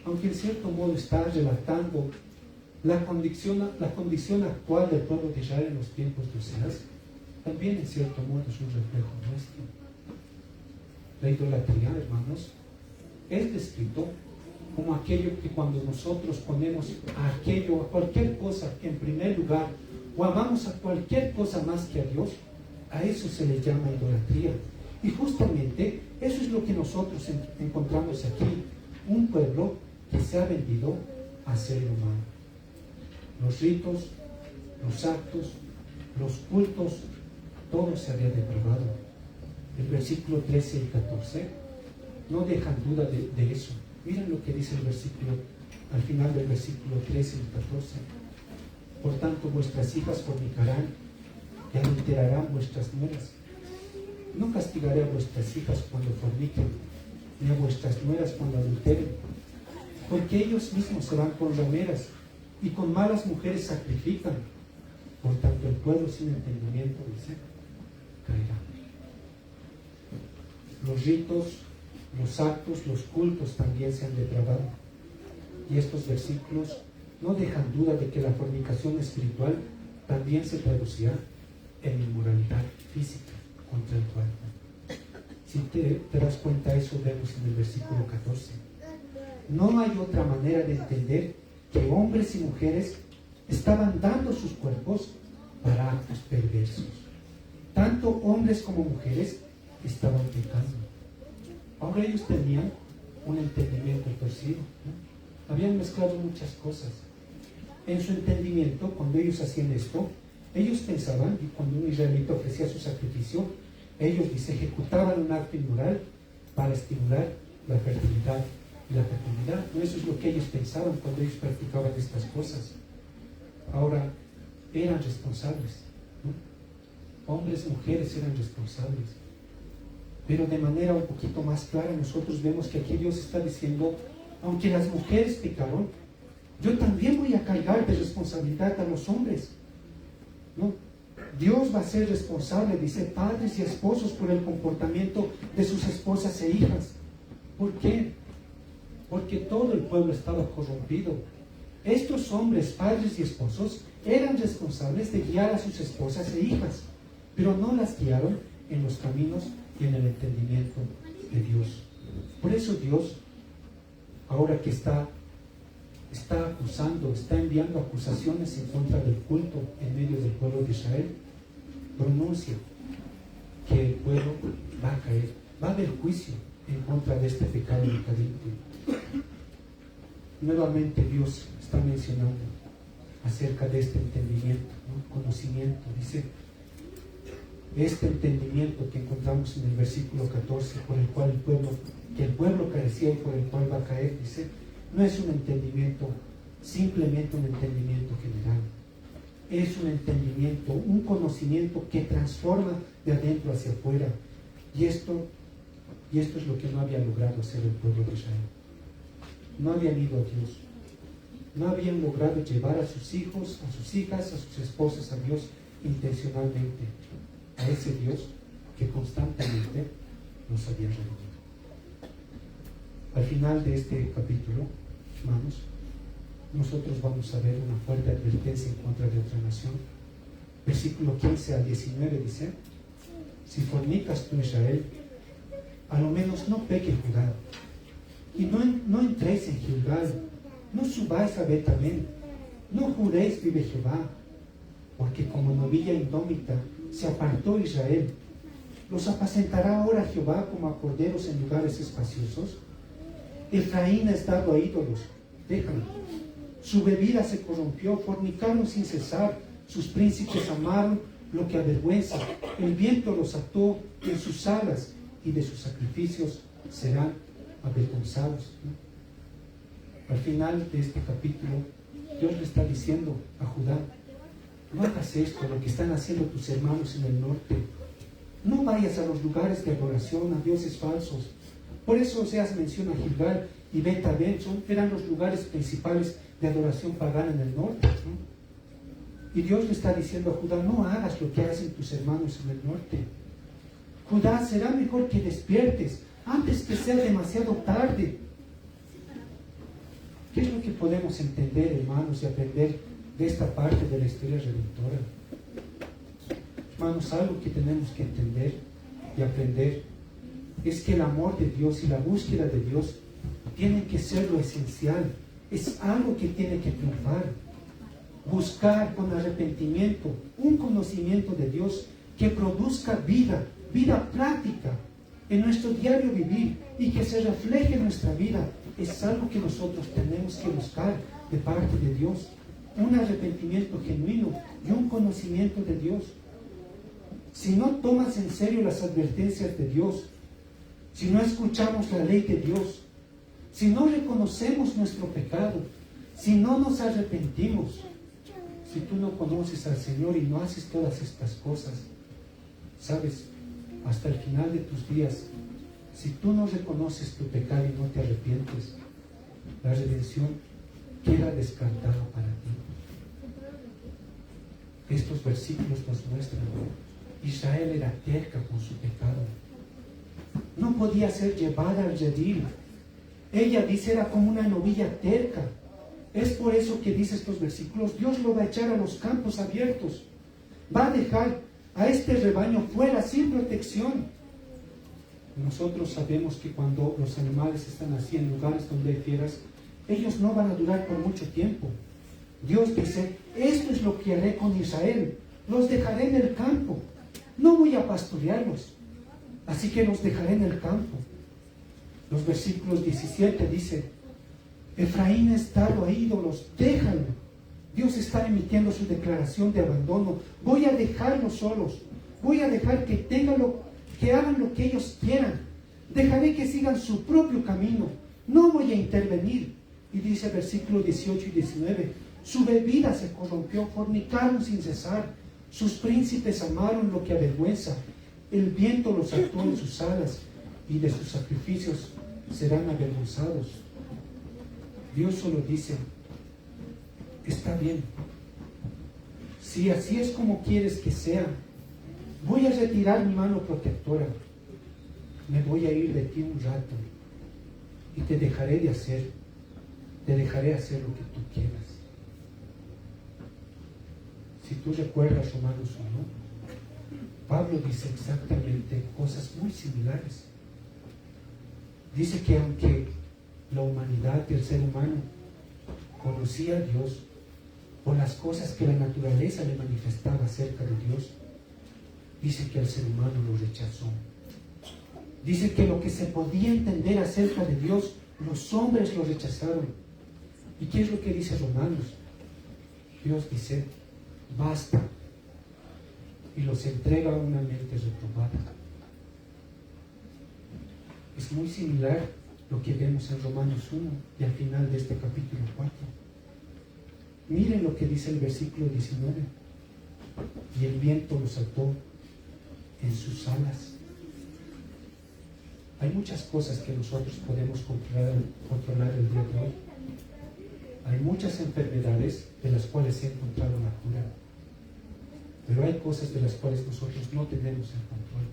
aunque en cierto modo está relatando la condición actual del pueblo de Israel en los tiempos de Oseas, también en cierto modo es un reflejo nuestro. La idolatría, hermanos, es descrito como aquello que cuando nosotros ponemos a cualquier cosa en primer lugar, o amamos a cualquier cosa más que a Dios, a eso se le llama idolatría. Y justamente eso es lo que nosotros encontramos aquí, un pueblo que se ha vendido a hacer lo malo. Los ritos, los actos, los cultos, todo se había depravado. El versículo 13 y 14 no dejan duda de eso. Miren lo que dice el versículo, al final del versículo 13 y 14. Por tanto, vuestras hijas fornicarán y adulterarán vuestras nueras. No castigaré a vuestras hijas cuando forniquen, ni a vuestras nueras cuando adulteren, porque ellos mismos se van con rameras y con malas mujeres sacrifican. Por tanto, el pueblo sin entendimiento, dice, caerá. Los ritos, los actos, los cultos también se han depravado. Y estos versículos no dejan duda de que la fornicación espiritual también se traducirá en inmoralidad física contra el cuerpo. Si te das cuenta, eso vemos en el versículo 14. No hay otra manera de entender que hombres y mujeres estaban dando sus cuerpos para actos perversos. Tanto hombres como mujeres estaban pecando. Ahora ellos tenían un entendimiento torcido, ¿no? Habían mezclado muchas cosas. En su entendimiento, cuando ellos hacían esto, ellos pensaban, y cuando un israelita ofrecía su sacrificio, ellos ejecutaban un acto inmoral para estimular la fertilidad y la fecundidad. ¿No? Eso es lo que ellos pensaban cuando ellos practicaban estas cosas. Ahora, eran responsables, ¿no? Hombres, mujeres eran responsables. Pero de manera un poquito más clara, nosotros vemos que aquí Dios está diciendo, aunque las mujeres pecaron, yo también voy a cargar de responsabilidad a los hombres, ¿no? Dios va a ser responsable, dice, padres y esposos por el comportamiento de sus esposas e hijas. ¿Por qué? Porque todo el pueblo estaba corrompido. Estos hombres, padres y esposos, eran responsables de guiar a sus esposas e hijas, pero no las guiaron en los caminos y en el entendimiento de Dios. Por eso Dios, ahora que está acusando, está enviando acusaciones en contra del culto en medio del pueblo de Israel, pronuncia que el pueblo va a caer, va a haber juicio en contra de este pecado decadente. Nuevamente Dios está mencionando acerca de este entendimiento, ¿no? Conocimiento, dice, este entendimiento que encontramos en el versículo 14, por el cual el pueblo carecía y por el cual va a caer, dice, no es un entendimiento, simplemente un entendimiento general. Es un entendimiento, un conocimiento que transforma de adentro hacia afuera. Y esto es lo que no había logrado hacer el pueblo de Israel. No habían ido a Dios. No habían logrado llevar a sus hijos, a sus hijas, a sus esposas a Dios intencionalmente. A ese Dios que constantemente nos había reunido. Al final de este capítulo, hermanos, nosotros vamos a ver una fuerte advertencia en contra de otra nación. Versículo 15 al 19 dice, si fornicas tú, Israel, a lo menos no peque Judá, y no entréis en Gilgal, no subáis a Betamén, no juréis, vive Jehová, porque como novilla indómita se apartó Israel. ¿Los apacentará ahora Jehová como a corderos en lugares espaciosos? Efraín es dado a ídolos, déjalo. Su bebida se corrompió, fornicaron sin cesar, sus príncipes amaron lo que avergüenza, el viento los ató en sus alas, y de sus sacrificios serán avergonzados. Al final de este capítulo, Dios le está diciendo a Judá: no hagas esto, lo que están haciendo tus hermanos en el norte. No vayas a los lugares de adoración, a dioses falsos. Por eso Oseas menciona Gilgal y Bet-Aven, eran los lugares principales de adoración pagana en el norte, ¿no? Y Dios le está diciendo a Judá: no hagas lo que hacen tus hermanos en el norte. Judá, será mejor que despiertes antes que sea demasiado tarde. ¿Qué es lo que podemos entender, hermanos, y aprender de esta parte de la historia redentora? Hermanos, algo que tenemos que entender y aprender es que el amor de Dios y la búsqueda de Dios tienen que ser lo esencial. Es algo que tiene que triunfar. Buscar con arrepentimiento un conocimiento de Dios que produzca vida práctica en nuestro diario vivir y que se refleje en nuestra vida, es algo que nosotros tenemos que buscar de parte de Dios. Un arrepentimiento genuino y un conocimiento de Dios. Si no tomas en serio las advertencias de Dios, si no escuchamos la ley de Dios, si no reconocemos nuestro pecado, si no nos arrepentimos, si tú no conoces al Señor y no haces todas estas cosas, sabes, hasta el final de tus días, si tú no reconoces tu pecado y no te arrepientes, la redención queda descartada para ti. Estos versículos nos muestran: Israel era terca con su pecado. No podía ser llevada al redil. Ella dice, era como una novilla terca. Es por eso que dice estos versículos: Dios lo va a echar a los campos abiertos. Va a dejar a este rebaño fuera sin protección. Nosotros sabemos que cuando los animales están así en lugares donde hay fieras, ellos no van a durar por mucho tiempo. Dios dice: esto es lo que haré con Israel, los dejaré en el campo, no voy a pastorearlos, así que los dejaré en el campo. Los versículos 17 dice: Efraín es dado a ídolos, déjalo. Dios está emitiendo su declaración de abandono. Voy a dejarlos solos, voy a dejar que hagan lo que ellos quieran, dejaré que sigan su propio camino, no voy a intervenir. Y dice versículos 18 y 19: su bebida se corrompió, fornicaron sin cesar, sus príncipes amaron lo que avergüenza, el viento los ató en sus alas, y de sus sacrificios serán avergonzados. Dios solo dice: está bien, si así es como quieres que sea, voy a retirar mi mano protectora, me voy a ir de ti un rato y te dejaré hacer lo que tú quieras. Si tú recuerdas Romanos 1, Pablo dice exactamente cosas muy similares. Dice que aunque la humanidad, el ser humano, conocía a Dios por las cosas que la naturaleza le manifestaba acerca de Dios, dice que el ser humano lo rechazó. Dice que lo que se podía entender acerca de Dios, los hombres lo rechazaron. ¿Y qué es lo que dice Romanos? Dios dice: basta, y los entrega a una mente reprobada. Es muy similar lo que vemos en Romanos 1 y al final de este capítulo 4. Miren lo que dice el versículo 19: y el viento los ató en sus alas. Hay muchas cosas que nosotros podemos controlar el día de hoy. Hay muchas enfermedades de las cuales se ha encontrado la cura, pero hay cosas de las cuales nosotros no tenemos el control.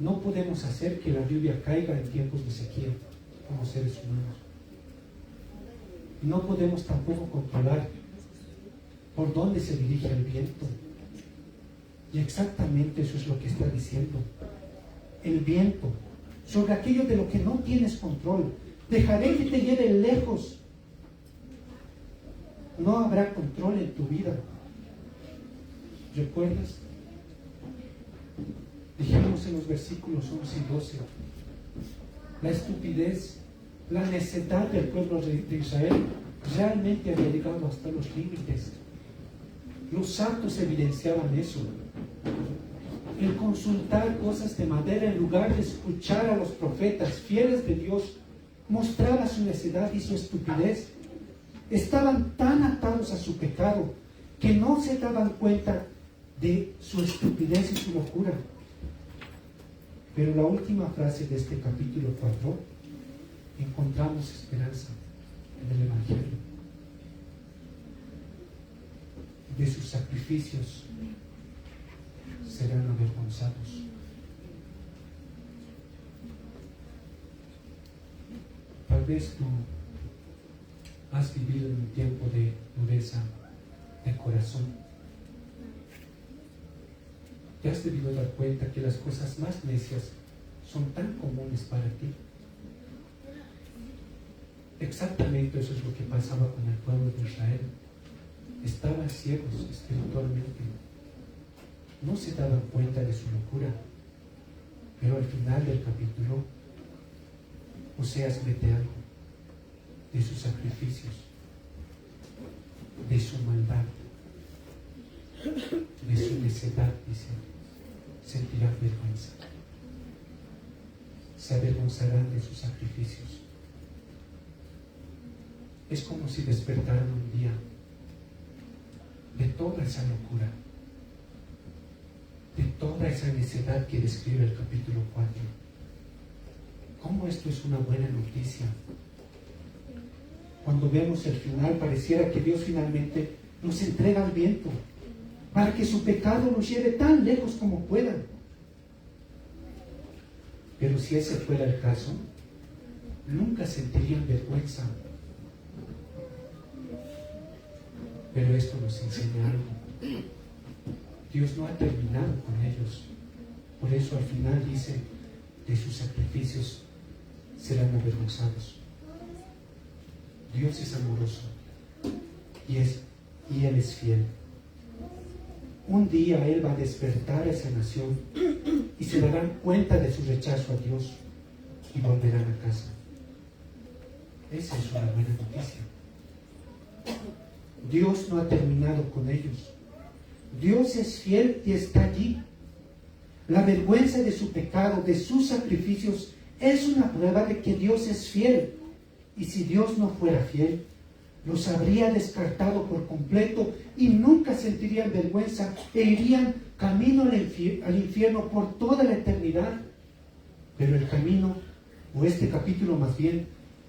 No podemos hacer que la lluvia caiga en tiempos de sequía como seres humanos. No podemos tampoco controlar por dónde se dirige el viento. Y exactamente eso es lo que está diciendo. El viento sobre aquello de lo que no tienes control. Dejaré que te lleve lejos. No habrá control en tu vida. ¿Recuerdas? Dijimos en los versículos 11 y 12, la estupidez, la necedad del pueblo de Israel realmente había llegado hasta los límites. Los actos evidenciaban eso. El consultar cosas de madera en lugar de escuchar a los profetas fieles de Dios mostraba su necedad y su estupidez. Estaban tan atados a su pecado que no se daban cuenta de su estupidez y su locura. Pero la última frase de este capítulo 4, encontramos esperanza en el Evangelio. De sus sacrificios serán avergonzados. Tal vez tú has vivido en un tiempo de dureza de corazón. Te has debido dar cuenta que las cosas más necias son tan comunes para ti. Exactamente eso es lo que pasaba con el pueblo de Israel. Estaban ciegos espiritualmente. No se daban cuenta de su locura. Pero al final del capítulo, Oseas mete algo de sus sacrificios, de su maldad, de su necedad, dice. Sentirán vergüenza. Se avergonzarán de sus sacrificios. Es como si despertaran un día de toda esa locura, de toda esa necedad que describe el capítulo 4. ¿Cómo esto es una buena noticia? Cuando vemos el final, pareciera que Dios finalmente nos entrega al viento para que su pecado los lleve tan lejos como puedan. Pero si ese fuera el caso, nunca sentirían vergüenza. Pero esto nos enseña algo. Dios no ha terminado con ellos. Por eso al final dice, de sus sacrificios serán avergonzados. Dios es amoroso y Él es fiel. Un día Él va a despertar a esa nación y se darán cuenta de su rechazo a Dios y volverán a casa. Esa es una buena noticia. Dios no ha terminado con ellos. Dios es fiel y está allí. La vergüenza de su pecado, de sus sacrificios, es una prueba de que Dios es fiel. Y si Dios no fuera fiel, los habría descartado por completo y nunca sentirían vergüenza e irían camino al infierno por toda la eternidad. Pero el camino, o este capítulo más bien,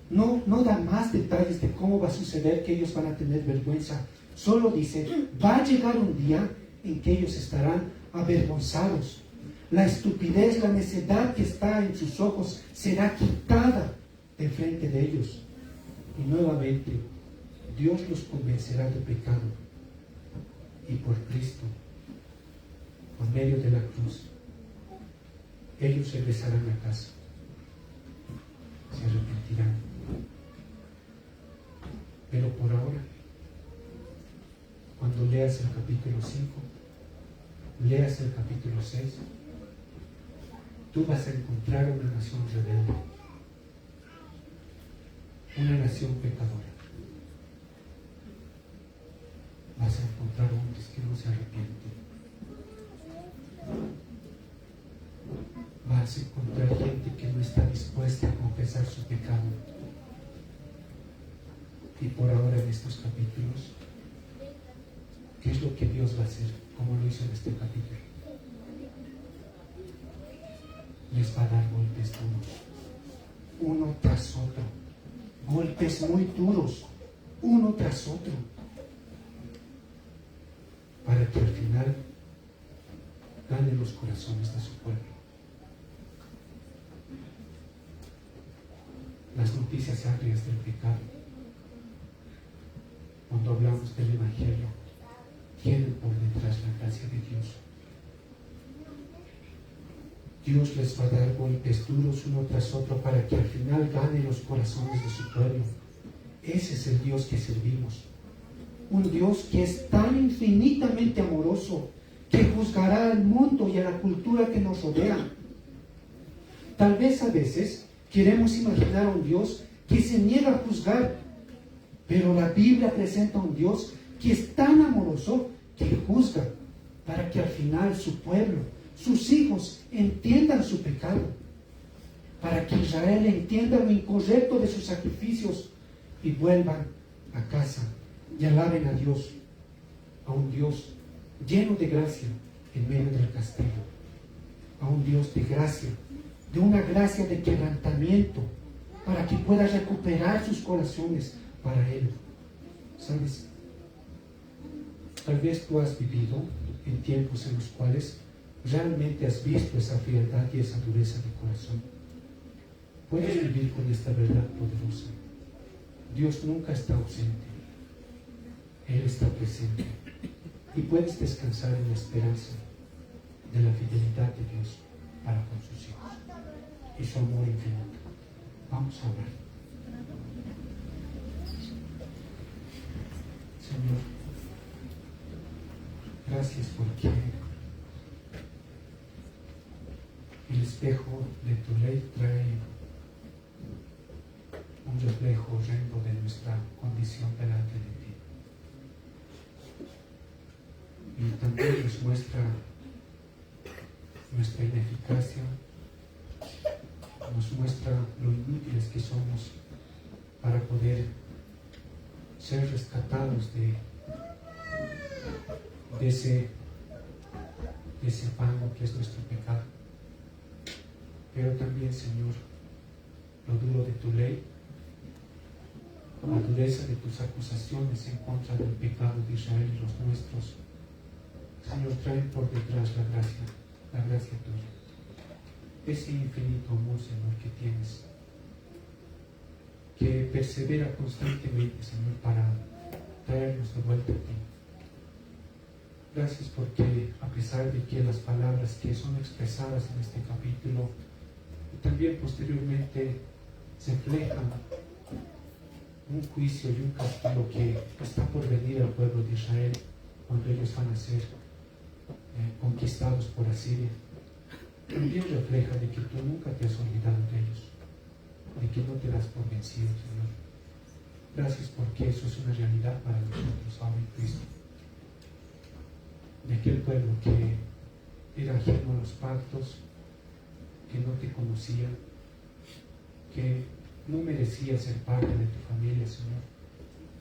no da más detalles de cómo va a suceder que ellos van a tener vergüenza. Solo dice, va a llegar un día en que ellos estarán avergonzados. La estupidez, la necedad que está en sus ojos será quitada de frente de ellos. Y nuevamente, Dios los convencerá de pecado. Y por Cristo, por medio de la cruz, ellos regresarán a casa. Se arrepentirán. Pero por ahora, cuando leas el capítulo 5, leas el capítulo 6, tú vas a encontrar una nación rebelde, una nación pecadora. Vas a encontrar hombres que no se arrepienten. Vas a encontrar gente que no está dispuesta a confesar su pecado. Y por ahora en estos capítulos, ¿qué es lo que Dios va a hacer? Como lo hizo en este capítulo. Les va a dar golpes duros, uno tras otro. Golpes muy duros, uno tras otro. Para que al final gane los corazones de su pueblo. Las noticias agrias del pecado, cuando hablamos del Evangelio, tienen por detrás la gracia de Dios. Dios les va a dar golpes duros uno tras otro para que al final gane los corazones de su pueblo. Ese es el Dios que servimos. Un Dios que es tan infinitamente amoroso que juzgará al mundo y a la cultura que nos rodea. Tal vez a veces queremos imaginar a un Dios que se niega a juzgar, pero la Biblia presenta a un Dios que es tan amoroso que juzga para que al final su pueblo, sus hijos, entiendan su pecado, para que Israel entienda lo incorrecto de sus sacrificios y vuelvan a casa y alaben a Dios, a un Dios lleno de gracia en medio del castigo, a un Dios de gracia, de una gracia de quebrantamiento, para que pueda recuperar sus corazones para Él. ¿Sabes? Tal vez tú has vivido en tiempos en los cuales realmente has visto esa frialdad y esa dureza de corazón. Puedes vivir con esta verdad poderosa. Dios nunca está ausente. Él está presente. Y puedes descansar en la esperanza de la fidelidad de Dios para con sus hijos y su amor infinito. Vamos a orar. Señor, gracias porque el espejo de tu ley trae un reflejo horrendo de nuestra condición delante de ti. Y también nos muestra nuestra ineficacia, nos muestra lo inútiles que somos para poder ser rescatados de ese fango que es nuestro pecado. Pero también, Señor, lo duro de tu ley, la dureza de tus acusaciones en contra del pecado de Israel y los nuestros, Señor, traen por detrás la gracia tuya. Ese infinito amor, Señor, que tienes, que persevera constantemente, Señor, para traernos de vuelta a ti. Gracias porque, a pesar de que las palabras que son expresadas en este capítulo y también posteriormente reflejan un juicio y un castigo que está por venir al pueblo de Israel cuando ellos van a ser conquistados por Asiria, también refleja de que tú nunca te has olvidado de ellos, de que no te das por vencido, Señor. Gracias porque eso es una realidad para nosotros ahora en Cristo. De aquel pueblo que era ajeno a los pactos, que no te conocía, que no merecía ser parte de tu familia, Señor.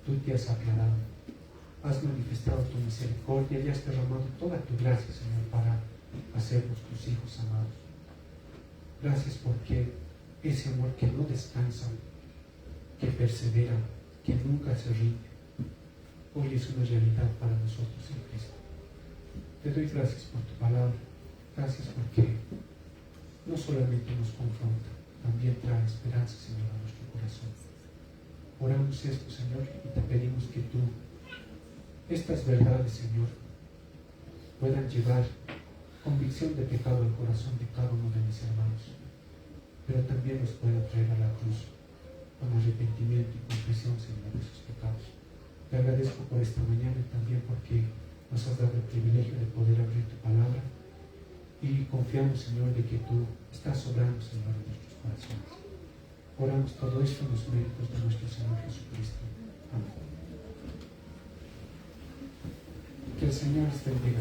Tú te has aclarado, has manifestado tu misericordia y has derramado toda tu gracia, Señor, para hacernos tus hijos amados. Gracias porque ese amor que no descansa, que persevera, que nunca se rinde, hoy es una realidad para nosotros en Cristo. Te doy gracias por tu palabra. Gracias porque no solamente nos confronta, también trae esperanza, Señor, a nuestro corazón. Oramos esto, Señor, y te pedimos que tú, estas verdades, Señor, puedan llevar convicción de pecado al corazón de cada uno de mis hermanos, pero también nos pueda traer a la cruz con arrepentimiento y confesión, Señor, de sus pecados. Te agradezco por esta mañana y también porque nos has dado el privilegio de poder abrir tu palabra y confiamos, Señor, de que tú estás obrando, Señor, en nuestros corazones. Oramos todo esto en los méritos de nuestro Señor Jesucristo. Amén. Que el Señor les bendiga.